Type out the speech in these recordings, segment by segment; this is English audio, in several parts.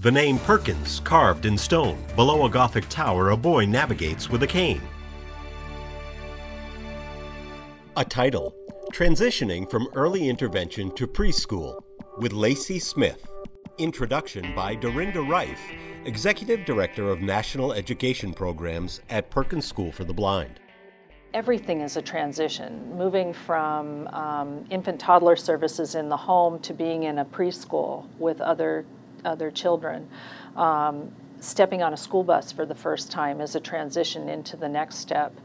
The name Perkins carved in stone. Below a Gothic tower, a boy navigates with a cane. A title: Transitioning from Early Intervention to Preschool, with Lacey Smith. Introduction by Dorinda Reif, Executive Director of National Education Programs at Perkins School for the Blind. Everything is a transition, moving from infant-toddler services in the home to being in a preschool with other children. Stepping on a school bus for the first time is a transition into the next step.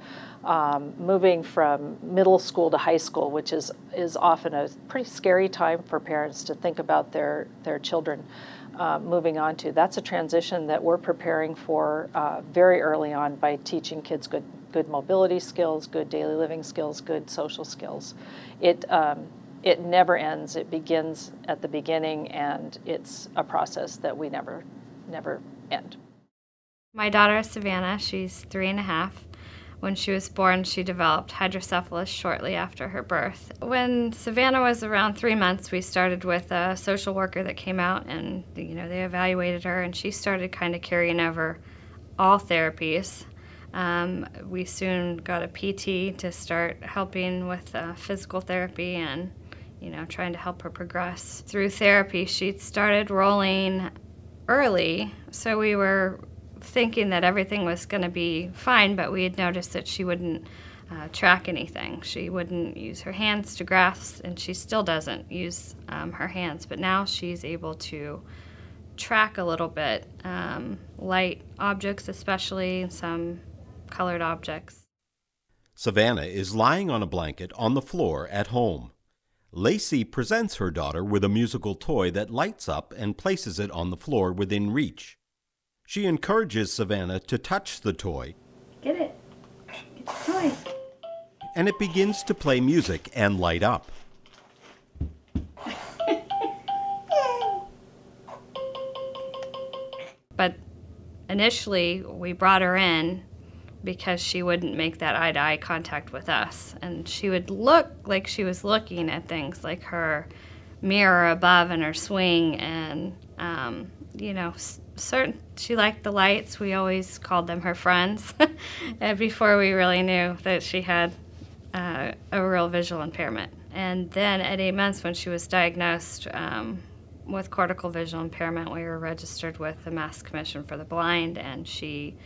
Moving from middle school to high school, which is often a pretty scary time for parents to think about their children moving on to. That's a transition that we're preparing for very early on by teaching kids good mobility skills, good daily living skills, good social skills. It never ends. It begins at the beginning, and it's a process that we never end. My daughter Savannah, she's 3.5. When she was born, she developed hydrocephalus shortly after her birth. When Savannah was around 3 months, we started with a social worker that came out, and they evaluated her, and she started kind of carrying over all therapies. We soon got a PT to start helping with physical therapy and trying to help her progress through therapy. She started rolling early, so we were thinking that everything was going to be fine, but we had noticed that she wouldn't track anything. She wouldn't use her hands to grasp, and she still doesn't use her hands, but now she's able to track a little bit, light objects especially, some colored objects. Savannah is lying on a blanket on the floor at home. Lacey presents her daughter with a musical toy that lights up and places it on the floor within reach. She encourages Savannah to touch the toy. Get it. Get the toy. And it begins to play music and light up. But initially, we brought her in because she wouldn't make that eye-to-eye contact with us. And she would look like she was looking at things like her mirror above and her swing, and she liked the lights. We always called them her friends before we really knew that she had a real visual impairment. And then at 8 months, when she was diagnosed with cortical visual impairment, we were registered with the Mass Commission for the Blind, and she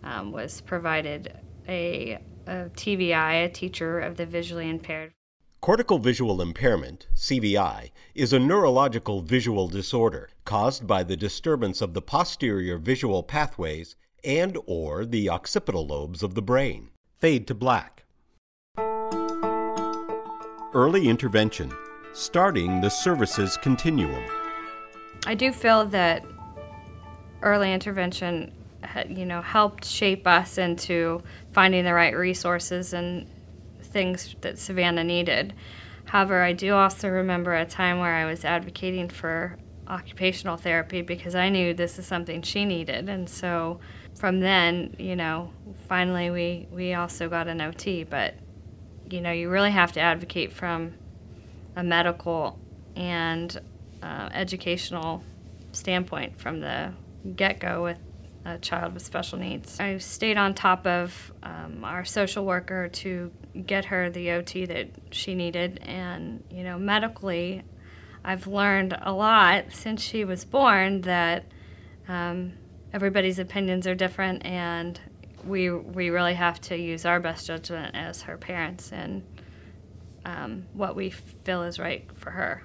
was provided a TVI, a teacher of the visually impaired. Cortical visual impairment, CVI, is a neurological visual disorder caused by the disturbance of the posterior visual pathways and/or the occipital lobes of the brain. Fade to black. Early intervention, starting the services continuum. I do feel that early intervention helped shape us into finding the right resources and things that Savannah needed. However, I do also remember a time where I was advocating for occupational therapy because I knew this is something she needed. And so from then, finally we also got an OT. But, you really have to advocate from a medical and educational standpoint from the get-go with a child with special needs. I stayed on top of our social worker to get her the OT that she needed, and medically I've learned a lot since she was born that everybody's opinions are different, and we really have to use our best judgment as her parents and what we feel is right for her.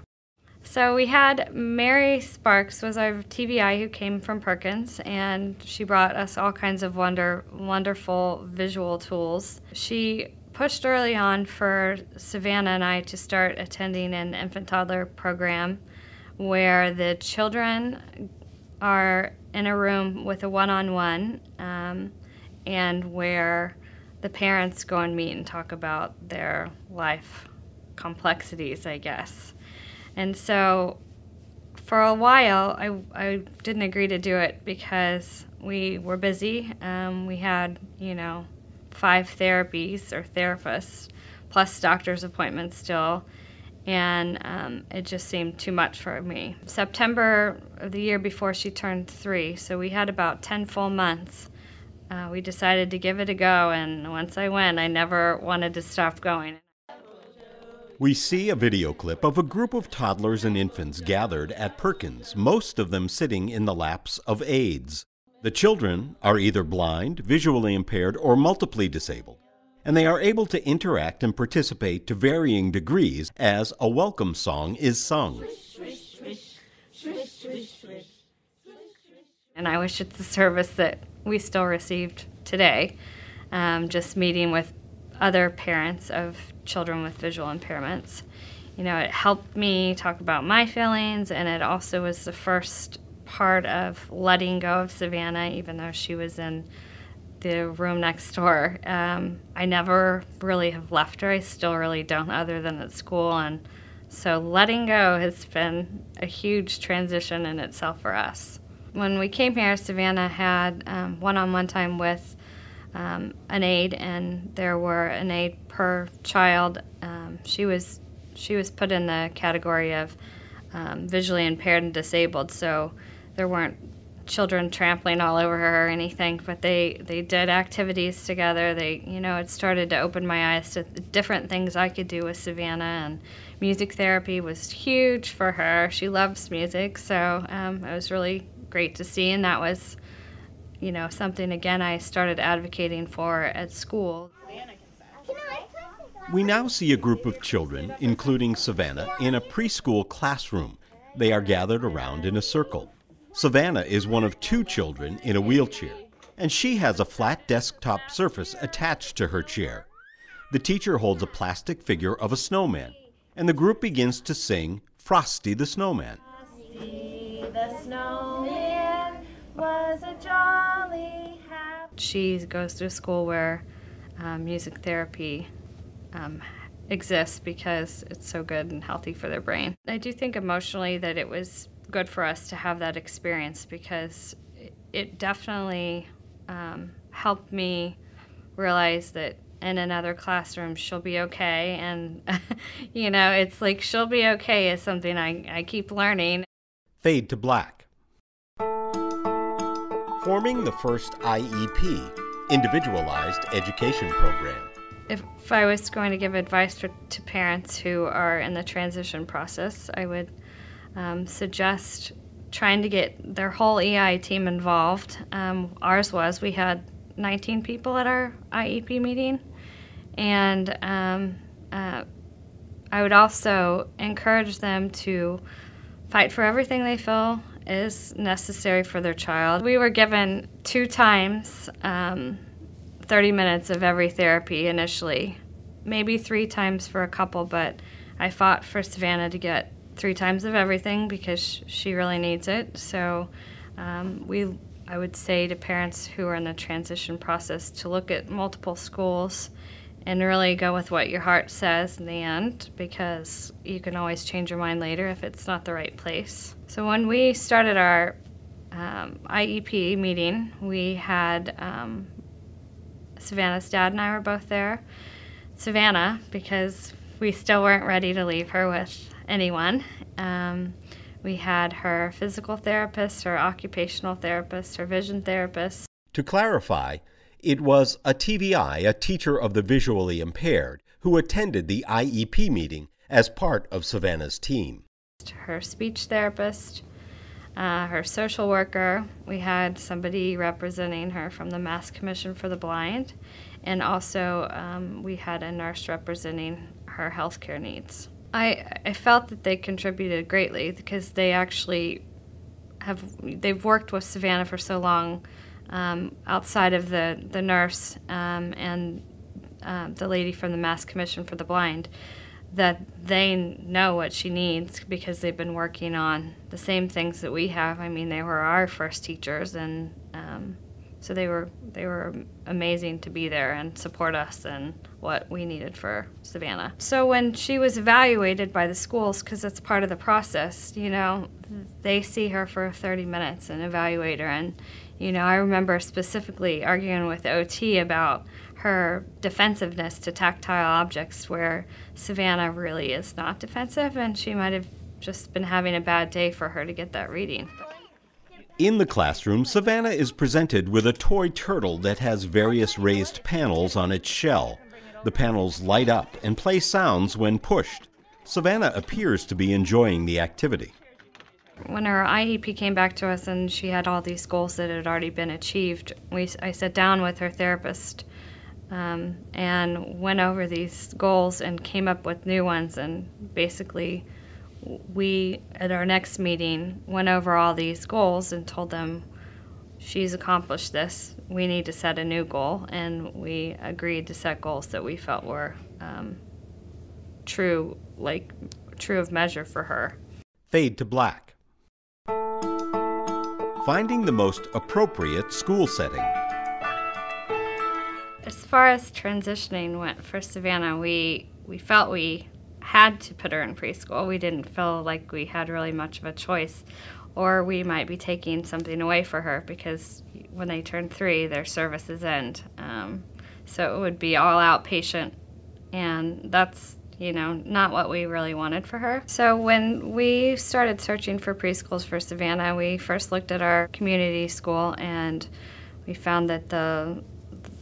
So we had Mary Sparks was our TVI who came from Perkins, and she brought us all kinds of wonderful visual tools. She pushed early on for Savannah and I to start attending an infant-toddler program where the children are in a room with a one-on-one and where the parents go and meet and talk about their life complexities, I guess. And so for a while, I didn't agree to do it because we were busy. We had, 5 therapies or therapists, plus doctor's appointments still. and it just seemed too much for me. September of the year before she turned 3, so we had about 10 full months. We decided to give it a go, and once I went, I never wanted to stop going. We see a video clip of a group of toddlers and infants gathered at Perkins, most of them sitting in the laps of aides. The children are either blind, visually impaired, or multiply disabled, and they are able to interact and participate to varying degrees as a welcome song is sung. And I wish it's a service that we still received today, just meeting with other parents of children with visual impairments. You know, it helped me talk about my feelings, and it also was the first part of letting go of Savannah, even though she was in the room next door. I never really have left her. I still really don't, other than at school. And so letting go has been a huge transition in itself for us. When we came here, Savannah had one-on-one time with an aide, and there were an aide per child. She was put in the category of visually impaired and disabled, so there weren't children trampling all over her or anything, but they did activities together. It started to open my eyes to different things I could do with Savannah, and music therapy was huge for her. She loves music, so it was really great to see, and that was, something, again, I started advocating for at school. We now see a group of children, including Savannah, in a preschool classroom. They are gathered around in a circle. Savannah is one of 2 children in a wheelchair, and she has a flat desktop surface attached to her chair. The teacher holds a plastic figure of a snowman, and the group begins to sing Frosty the Snowman. Frosty the Snowman was a jolly happy... She goes to a school where music therapy exists because it's so good and healthy for their brain. I do think emotionally that it was good for us to have that experience, because it definitely helped me realize that in another classroom she'll be okay, and it's like she'll be okay is something I keep learning. Fade to black. Forming the first IEP, Individualized Education Program. If I was going to give advice to parents who are in the transition process, I would suggest trying to get their whole EI team involved. We had 19 people at our IEP meeting, and I would also encourage them to fight for everything they feel is necessary for their child. We were given 2 times 30 minutes of every therapy initially, maybe 3 times for a couple, but I fought for Savannah to get 3 times of everything because she really needs it. So I would say to parents who are in the transition process to look at multiple schools and really go with what your heart says in the end, because you can always change your mind later if it's not the right place. So when we started our IEP meeting, we had Savannah's dad and I were both there. Savannah, because we still weren't ready to leave her with anyone. We had her physical therapist, her occupational therapist, her vision therapist. To clarify, it was a TVI, a teacher of the visually impaired, who attended the IEP meeting as part of Savannah's team. Her speech therapist, her social worker. We had somebody representing her from the Mass Commission for the Blind, and also we had a nurse representing her healthcare needs. I felt that they contributed greatly because they actually they've worked with Savannah for so long, outside of the nurse and the lady from the Mass Commission for the Blind, that they know what she needs because they've been working on the same things that we have. I mean, they were our first teachers, and So they were amazing to be there and support us and what we needed for Savannah. So when she was evaluated by the schools, because that's part of the process, you know, they see her for 30 minutes and evaluate her. And, you know, I remember specifically arguing with OT about her defensiveness to tactile objects, where Savannah really is not defensive, and she might have just been having a bad day for her to get that reading. In the classroom, Savannah is presented with a toy turtle that has various raised panels on its shell. The panels light up and play sounds when pushed. Savannah appears to be enjoying the activity. When her IEP came back to us and she had all these goals that had already been achieved, I sat down with her therapist and went over these goals and came up with new ones. And basically, we, at our next meeting, went over all these goals and told them, she's accomplished this, we need to set a new goal. And we agreed to set goals that we felt were true of measure for her. Fade to black. Finding the most appropriate school setting. As far as transitioning went for Savannah, we felt we had to put her in preschool. We didn't feel like we had really much of a choice, or we might be taking something away for her, because when they turn 3, their services end. So it would be all outpatient, and that's, you know, not what we really wanted for her. So when we started searching for preschools for Savannah, we first looked at our community school, and we found that the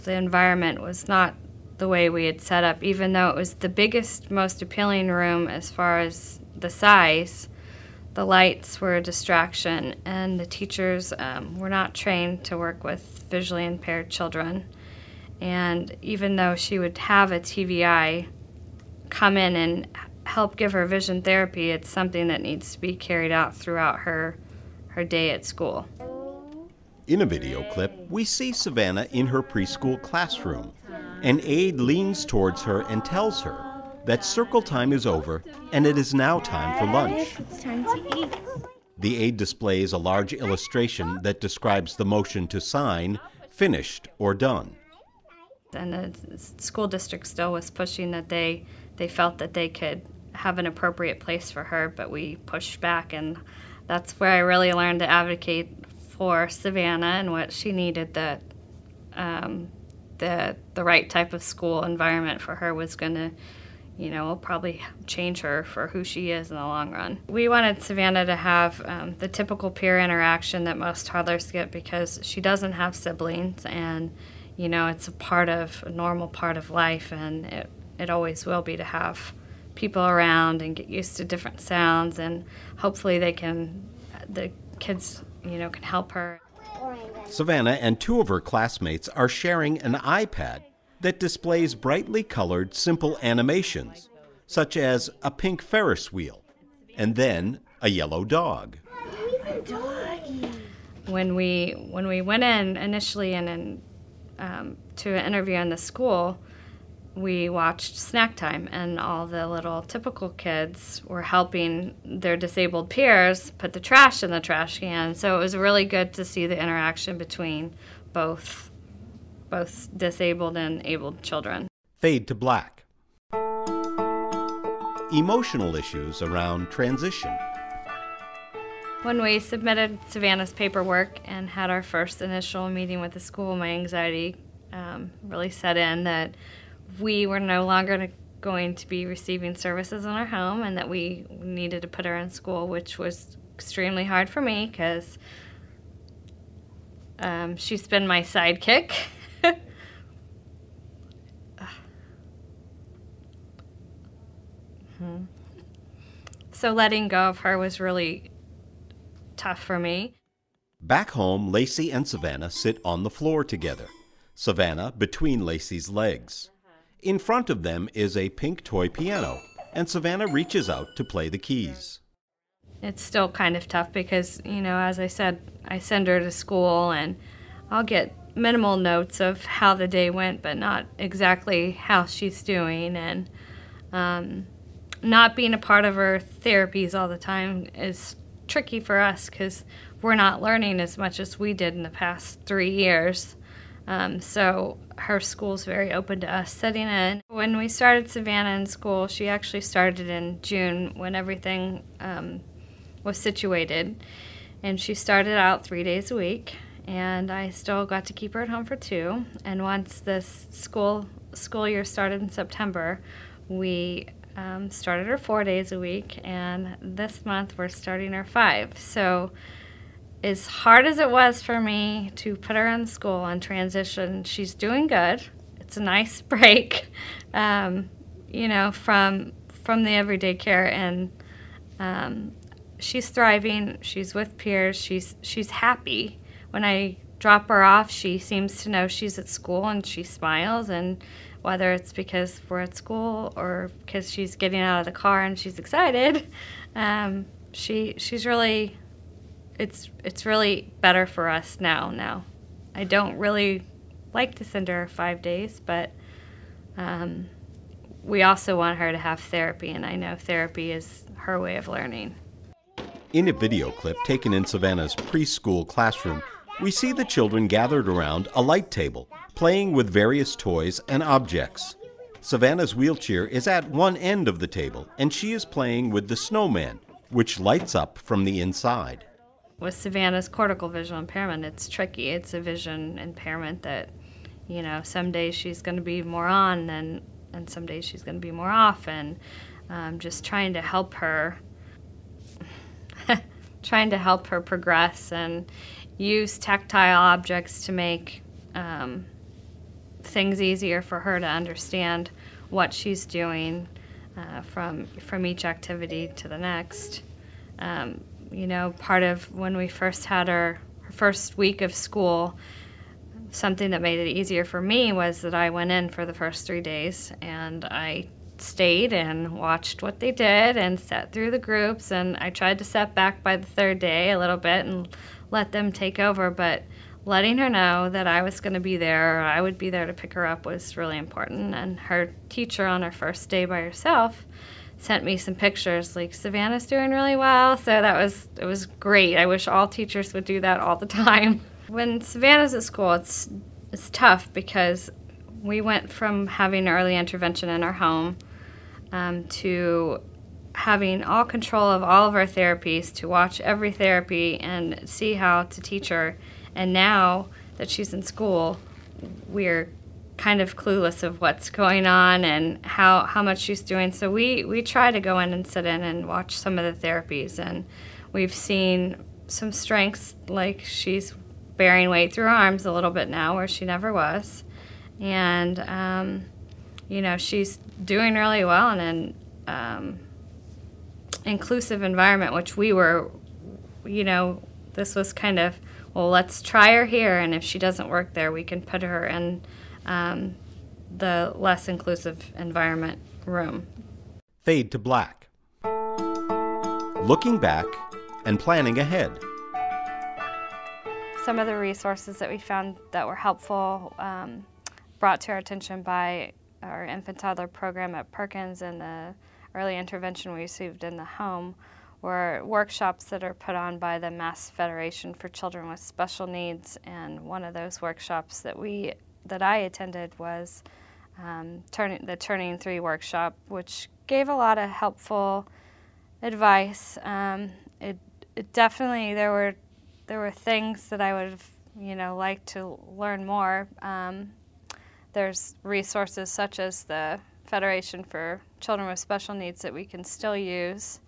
environment was not the way we had set up. Even though it was the biggest, most appealing room as far as the size, the lights were a distraction, and the teachers were not trained to work with visually impaired children. And even though she would have a TVI come in and help give her vision therapy, it's something that needs to be carried out throughout her day at school. In a video clip, we see Savannah in her preschool classroom. An aide leans towards her and tells her that circle time is over and it is now time for lunch. It's time to eat. The aide displays a large illustration that describes the motion to sign, finished, or done. And the school district still was pushing that they felt that they could have an appropriate place for her, but we pushed back, and that's where I really learned to advocate for Savannah and what she needed, that the right type of school environment for her was going to, you know, will probably change her for who she is in the long run. We wanted Savannah to have the typical peer interaction that most toddlers get, because she doesn't have siblings, and, you know, it's a normal part of life, and it always will be, to have people around and get used to different sounds, and hopefully the kids, you know, can help her. Savannah and 2 of her classmates are sharing an iPad that displays brightly colored, simple animations, such as a pink Ferris wheel, and then a yellow dog. When we went in initially to an interview in the school, we watched Snack Time, and all the little typical kids were helping their disabled peers put the trash in the trash can. So it was really good to see the interaction between both disabled and abled children. Fade to black. Emotional issues around transition. When we submitted Savannah's paperwork and had our first initial meeting with the school, my anxiety really set in that we were no longer going to be receiving services in our home, and that we needed to put her in school, which was extremely hard for me, because she's been my sidekick. So letting go of her was really tough for me. Back home, Lacey and Savannah sit on the floor together, Savannah between Lacey's legs. In front of them is a pink toy piano, and Savannah reaches out to play the keys. It's still kind of tough because, you know, as I said, I send her to school and I'll get minimal notes of how the day went, but not exactly how she's doing. And not being a part of her therapies all the time is tricky for us, because we're not learning as much as we did in the past 3 years. So her school's very open to us sitting in. When we started Savannah in school, she actually started in June when everything was situated. And she started out 3 days a week, and I still got to keep her at home for 2. And once this school year started in September, we started her 4 days a week, and this month we're starting her 5. So as hard as it was for me to put her in school and transition, she's doing good. It's a nice break, you know, from the everyday care, and she's thriving. She's with peers. She's happy. When I drop her off, she seems to know she's at school, and she smiles, and whether it's because we're at school or because she's getting out of the car and she's excited, she's really, it's really better for us now. I don't really like to send her 5 days, but we also want her to have therapy, and I know therapy is her way of learning. In a video clip taken in Savannah's preschool classroom, we see the children gathered around a light table, playing with various toys and objects. Savannah's wheelchair is at one end of the table, and she is playing with the snowman, which lights up from the inside. With Savannah's cortical visual impairment, it's tricky. It's a vision impairment that, you know, some days she's going to be more on, and some days she's going to be more off, and just trying to help her progress and use tactile objects to make things easier for her to understand what she's doing from each activity to the next. You know, part of when we first had her first week of school, something that made it easier for me was that I went in for the first 3 days, and I stayed and watched what they did and sat through the groups, and I tried to set back by the 3rd day a little bit and let them take over, but letting her know that I was going to be there, or I would be there to pick her up, was really important. And her teacher on her first day by herself sent me some pictures, like, Savannah's doing really well, so it was great. I wish all teachers would do that all the time. When Savannah's at school, it's tough because we went from having early intervention in our home to having all control of all of our therapies, to watch every therapy and see how to teach her. And now that she's in school, we're kind of clueless of what's going on and how much she's doing. So we try to go in and sit in and watch some of the therapies, and we've seen some strengths, like she's bearing weight through her arms a little bit now where she never was. And, you know, she's doing really well in an inclusive environment, which we were, you know, this was kind of, well, let's try her here, and if she doesn't work there, we can put her in the less inclusive environment room. Fade to black. Looking back and planning ahead. Some of the resources that we found that were helpful, brought to our attention by our infant toddler program at Perkins and the early intervention we received in the home, were workshops that are put on by the Mass Federation for Children with Special Needs. And one of those workshops that I attended was the Turning 3 workshop, which gave a lot of helpful advice. It definitely, there were things that I would have, you know, liked to learn more. There's resources such as the Federation for Children with Special Needs that we can still use,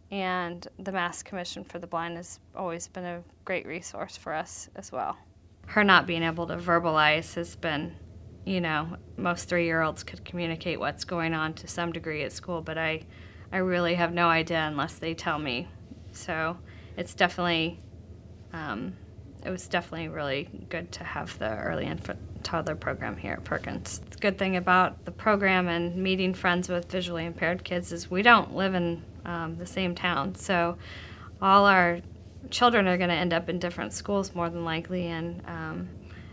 and the Mass Commission for the Blind has always been a great resource for us as well. Her not being able to verbalize has been, you know, most 3-year-olds could communicate what's going on to some degree at school, but I really have no idea unless they tell me. So it's definitely, it was definitely really good to have the early infant toddler program here at Perkins. The good thing about the program and meeting friends with visually impaired kids is we don't live in the same town, so all our children are going to end up in different schools more than likely, and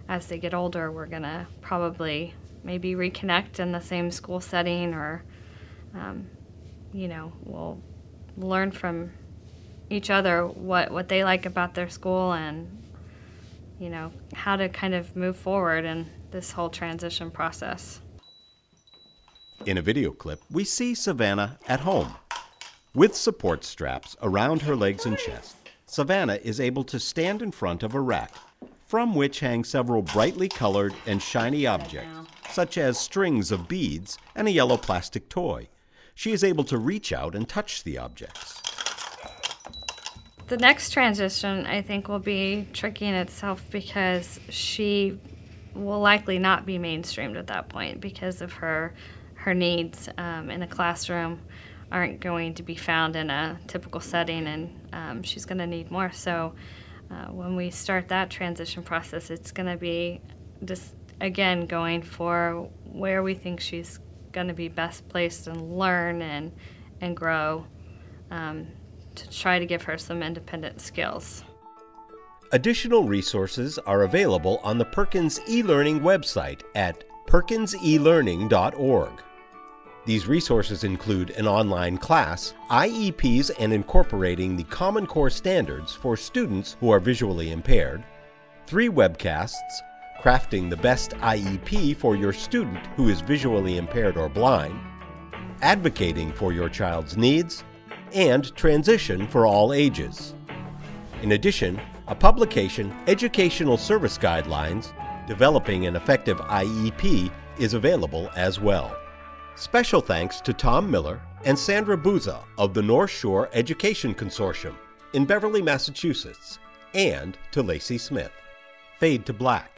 as they get older, we're going to probably maybe reconnect in the same school setting, or you know, we'll learn from each other what they like about their school and, you know, how to kind of move forward in this whole transition process. In a video clip, we see Savannah at home. With support straps around her legs and chest, Savannah is able to stand in front of a rack, from which hang several brightly colored and shiny objects, such as strings of beads and a yellow plastic toy. She is able to reach out and touch the objects. The next transition, I think, will be tricky in itself because she will likely not be mainstreamed at that point because of her needs in a classroom aren't going to be found in a typical setting, and she's going to need more. So when we start that transition process, it's going to be just, again, going for where we think she's going to be best placed and learn and grow to try to give her some independent skills. Additional resources are available on the Perkins e-learning website at perkinselearning.org. These resources include an online class, IEPs and incorporating the Common Core standards for students who are visually impaired, 3 webcasts, crafting the best IEP for your student who is visually impaired or blind, advocating for your child's needs, and transition for all ages. In addition, a publication, Educational Service Guidelines, Developing an Effective IEP, is available as well. Special thanks to Tom Miller and Sandra Buza of the Northshore Education Consortium in Beverly, Massachusetts, and to Lacey Smith. Fade to black.